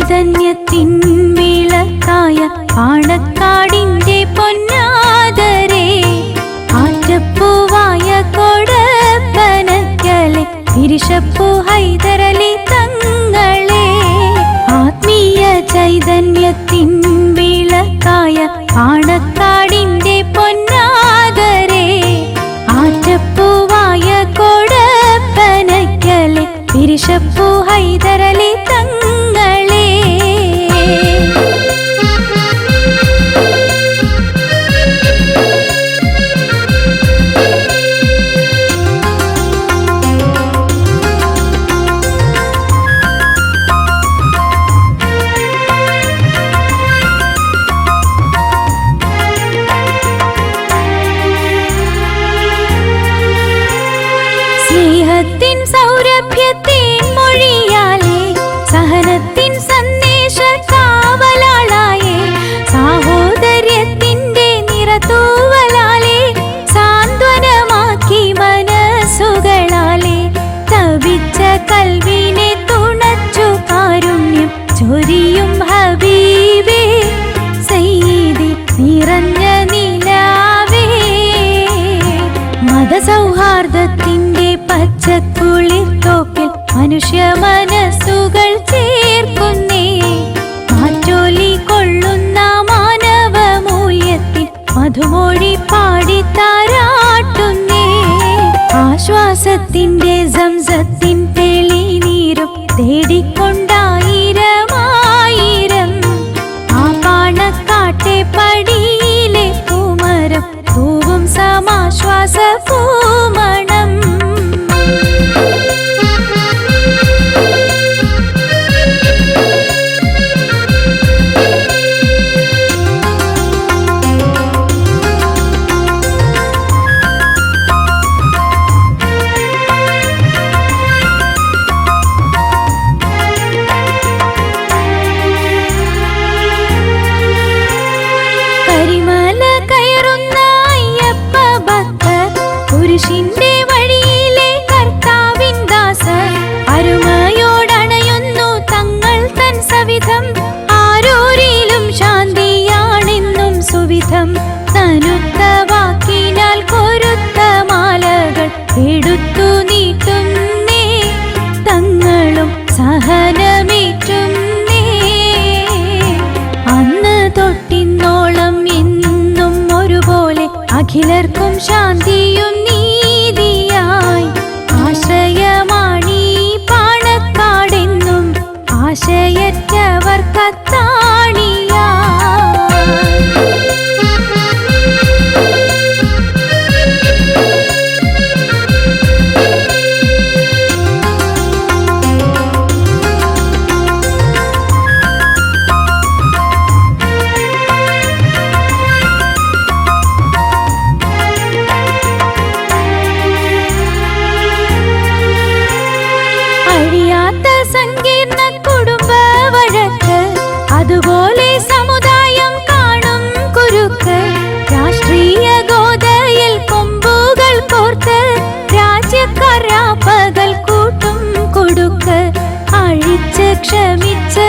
ചൈതന്യത്തിൻ വിളക്കായ പാണക്കാടിന്റെ പൊന്നാദരേ, ആറ്റപ്പൂവായ കൊടപ്പനക്കലെ തിരിശപ്പൂ ഹൈദരലി തങ്ങളെ, ആത്മീയ ചൈതന്യത്തിൻ വിളക്കായ പാണക്കാടിന്റെ പൊന്നാദരേ, ആറ്റപ്പൂവായ കൊടപ്പനക്കലെ തിരിശപ്പൂ ഹൈദരലി തങ്ങളെ. സ്നേഹത്തിൻ സൗരഭ്യത്തിൻ മൊഴിയാലേ, സഹനത്തിൻ സന്ദേശ കാവലാളായേ, സാഹോദര്യത്തിന്റെ നിറതൂവലാലേ, സാന്ത്വനമാക്കി മനസ്സുകളാലേ, തപിച്ച കൽവിനെ തുണച്ചു കാരുണ്യം ചൊരിയും ഹബീബേ, സയ്യിദി നിറഞ്ഞ നിലാവേ, മതസൗഹാർദ്ദത്തിന്റെ പച്ചക്കുളിർത്തോപ്പിൽ മനുഷ്യ മനസ്സുകൾ ചേർക്കുന്നേ, മാറ്റൊലി കൊള്ളുന്ന മാനവ മൂല്യത്തിൽ മധുമൊഴി പാടിത്താരാട്ടുന്നേ, ആശ്വാസത്തിന്റെ സംസത്തിൻ തെളിനീരും തേടിക്കൊണ്ടായിരമായിരം ആ പാണക്കാട്ടെ പടിയിലെ പൂമരം പൂവും സമാശ്വാസ പൂമണം. കരിമല കയറുന്ന അയ്യപ്പ ഭക്തർ, കുരിശിന്റെ വഴിയിലെ കർത്താവിൻ ദാസർ, അരുമയോടണയുന്നു തങ്ങൾ തൻ സവിധം, ആരോരിലും ശാന്തിയാണെന്നും സുവിധം, തനുത്ത വാക്കിനാൽ കൊരുത്ത മാലകൾ എടുത്തു നീട്ടുന്നേ, തങ്ങളും സഹനമേറ്റുന്നേ, അന്ന് തൊട്ടിന്നോളം എന്നും ഒരുപോലെ അഖിലർക്കും ശാന്തിയും നീതിയായി, ആശ്രയമാണീ പാണക്കാടെന്നും ആശയറ്റവർ കത്താണിയാ. അഴിയാത്ത സങ്കീർണ കുടുംബ വഴക്ക്, അതുപോലെ സമുദായം കാണും കുരുക്ക്, രാഷ്ട്രീയ ഗോതയിൽ കൊമ്പുകൾ കോർത്ത് രാജ്യക്കാരാപ്പകൽ കൂട്ടും കൊടുക്ക്, അഴിച്ച് ക്ഷമിച്ച്